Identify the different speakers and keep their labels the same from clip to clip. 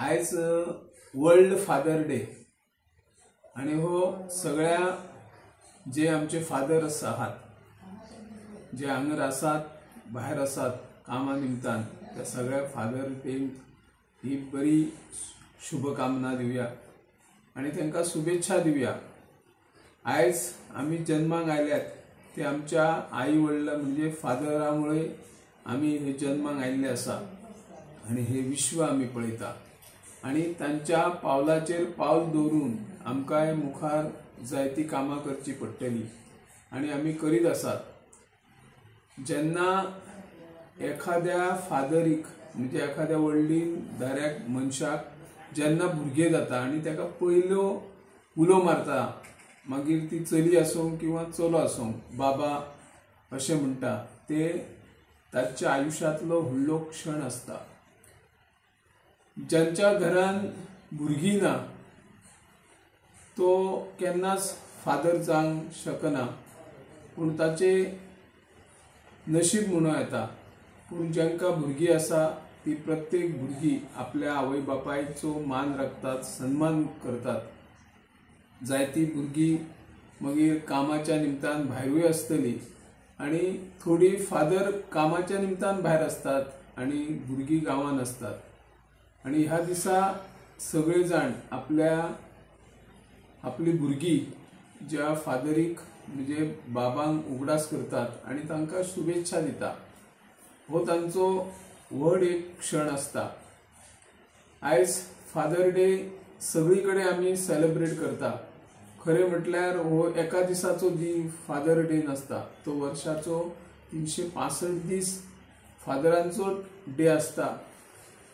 Speaker 1: आज world father day आणि हो सगळ्या जे आमचे फादर आहात जे हांगर आसात भायर आसात कामा निमतान त्या सगळ्या फादर डेक ही बरी शुभकामना दिवया आणि त्यांना शुभेच्छा दिवया। आज आम्ही जन्माक आयल्यात ते आमच्या आई वडिलां म्हणजे फादरामुळे आम्ही हे जन्माक आयल्ले आसा आणि हे विश्व आम्ही पळयता आणि त्यांच्या पावलाचेर पावल दवरून आमकां मुखार जायती कामां करची पडटली आणि आम्ही करीत आसात। जेन्ना एखाद्या फादरीक म्हणजे एखाद्या व्हडलीन दाऱ्याक मनशाक जेन्ना भुरगे जाता आणि ताका पयलो उलो मारता मागीर ती चली आसूं किंवा चलो आसूं बाबा अशें म्हणटा ते ताच्या आयुष्यातलो व्हडलो क्षण आसता। ज्यांच्या घरान भुरगीं ना तो केन्नाच फादर जावंक शकना पूण ताचे नशीब म्हणून येता। पूण ज्यांका भुरगीं आसा ती प्रत्येक भुरगीं आपल्या आवय बापायचो मान राखतात सन्मान करतात। जायती भुरगीं मागीर कामाच्या निमतान भायरूय आसतली आणि थोडी फादर कामाच्या निमतान भायर असतात आणि भुरगीं गांवांत असतात आणि ह्या दिसा सगळे जाण आपली भुरगीं ज्या फादरीक म्हणजे बाबांक उगडास करतात आणि तांकां शुभेच्छा दिता। हो तांचो व्हड एक क्षण आसता। आज फादर डे सगळीकडे आम्ही सेलिब्रेट करता। खरे म्हटल्यार हो एका दिसाचो फादर डे नसता, तो वर्षाचो 365 दीस फादरांचो डे आसता।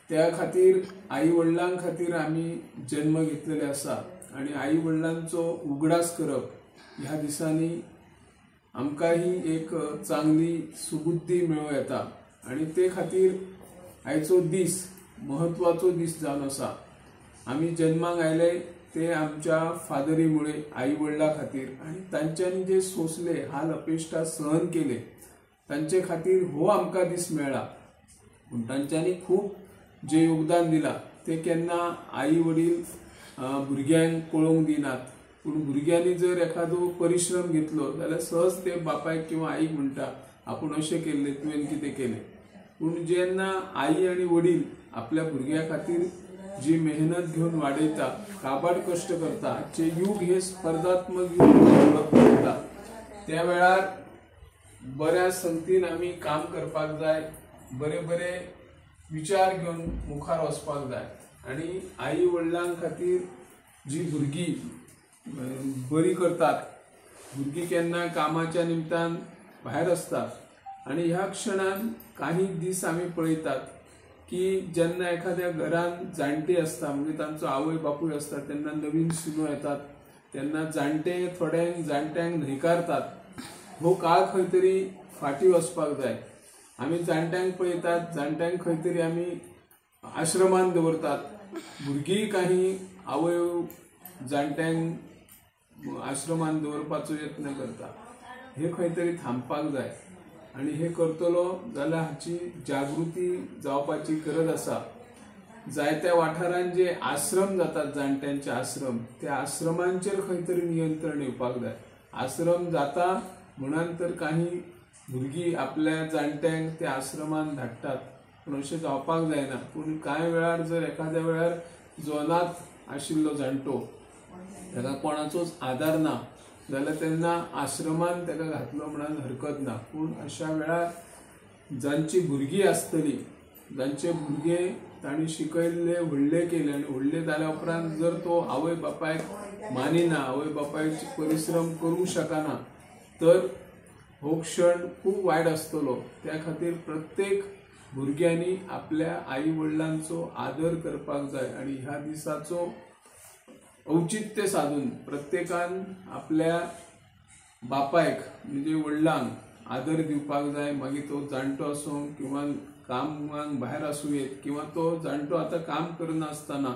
Speaker 1: त्या खातीर आई वडिलां खातीर आम्ही जन्म घेतलेले आसा आणि आई वडिलांचो उगडास करप ह्या दिसांनी आमकां ही एक चांगली सुबुद्धी मेळूं येता आणि ते खातीर आयचो दीस महत्वाचो दीस जावन आसा। आम्ही जन्माक आयले ते आमच्या फादरीमुळे आई वडिलां खातीर आणि तांच्यांनी जे सोसले हाल अपेष्टा सहन केले तांचे खातीर हो आमकां दीस मेळ्ळा। पूण तांच्यांनी खूप जे योगदान दिला ते केन्ना आई वडील भुरग्यांक कळोवंक दिनात। पूण भुरग्यांनी जर एखादो परिश्रम घेतलो जाल्यार सहज ते बापायक किंवा आईक म्हणटा आपूण अशें केल्लें तुवें कितें केलें। पूण जेन्ना आई आणि वडील आपल्या भुरग्या खातीर जी मेहनत घेऊन वाडयता काबाड कष्ट करता आजचे युग हे स्पर्धात्मक युग करता त्या वेळार बऱ्या संगतीन आम्ही काम करपाक जाय, बरे बरे विचार घेऊन मुखार वचपाक जाय आणि आई वडिलां खातीर जी भुरगीं बरी करतात भुरगीं केन्ना कामाच्या निमतान भायर असतात आणि ह्या क्षणान काही दीस आम्ही पळयतात की जेन्ना एखाद्या घरान जाणटे असता म्हणजे तांचो आवय बापूय असता तेन्ना नवीन सुनो येतात तेन्ना जाणटे थोड्यांक जाणट्यांक न्हयकारतात। हो काळ खंय तरी फाटी वचपाक जाय। आमी जाणट्यांक पळयतात जाणट्यांक खंय तरी आमी आश्रमान दवरतात, भुरगीं काही आवय जाणट्यांक आश्रमान दवरपाचो यत्न करता। हे खंय तरी थांबपाक जाय आणि हे करतलो जाल्यार हाची जागृती जावपाची गरज आसा। जायत्या वाठारांत जे आश्रम जातात जाणट्यांचे आश्रम त्या आश्रमांचेर खंय तरी नियंत्रण येवपाक जाय। आश्रम जाता म्हणून तर काही भुरगीं आपल्या जाणट्यांक त्या आश्रमान धाडटात पूण अशें जावपाक जायना। पूण कांय वेळार जर एखाद्या वेळार जो अनाथ आशिल्लो जाणटो ताका कोणाचोच आदार ना जाल्यार तेन्ना आश्रमान ताका घातलो म्हणून हरकत ना। पूण अशा वेळार जांची भुरगीं आसतली जांचे भुरगे तांणी शिकयल्ले व्हडले केले आणि व्हडले जाल्या उपरांत जर तो आवय बापायक मानिना आवय बापायचे परिश्रम करूंक शकना तर हो क्षण खूप वायट आसतलो। त्या खातीर प्रत्येक भुरग्यांनी आपल्या आई वडिलांचो आदर करपाक जाय आणि ह्या दिसाचो औचित्य साधून प्रत्येकान आपल्या बापायक म्हणजे वडिलांक आदर दिवपाक जाय। मागीर तो जाणटो आसूं किंवा कामाक भायर आसूं येत किंवा तो जाणटो आता काम करना आसतना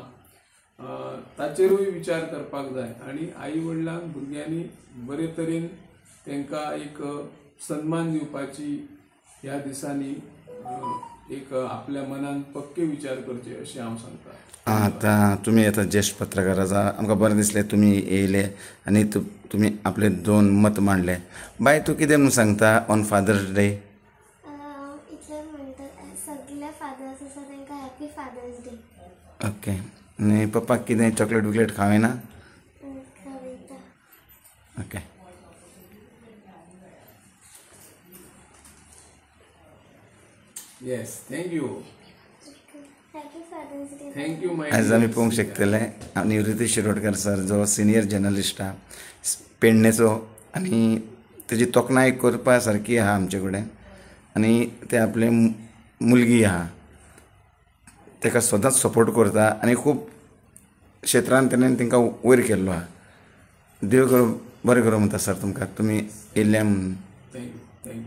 Speaker 1: ताचेरूय विचार करपाक जाय आणि आई वडिलांक भुरग्यांनी बरे तरेन तांकां एक सन्मान दिवपाची ह्या दिसांनी एक आपल्या मनान पक्के विचार करचे अशें हांव सांगता।
Speaker 2: आता तुम्ही आता ज्येष्ठ पत्रकाराचा आमकां बरें दिसलें तुमी येयले आनी तुमी आपले 2 मत मांडले. बाय तूं कितें म्हूण सांगता ऑन फादर्स डे?
Speaker 3: इतलें म्हणटा सगळे फादर्स आसा तांकां हॅपी फादर्स डे.
Speaker 2: ओके. आनी पप्पाक कितें चॉकलेट बिकलेट खावयना?
Speaker 3: खावयता.
Speaker 2: Okay.
Speaker 1: Yes, thank you.
Speaker 3: Happy father's day.
Speaker 1: Thank you माय
Speaker 2: आज आमी पळोवंक शकतले निवृत्ती शिरोडकर सर जो सिनियर जर्नलिस्ट आहा पेडणेचो आनी तेजी तोखणाय करपा सारकी आहा आमचे कडेन. आनी ते आपले मुलगी आहा ताका सदांच सपोर्ट करता आनी खूब क्षेत्रांत तेणें तांकां वयर केल्लो आहा. देव करूं बरें करूं म्हणटा सर तुमकां तुमी येयल्ल्या म्हणून.
Speaker 1: थँक्यू.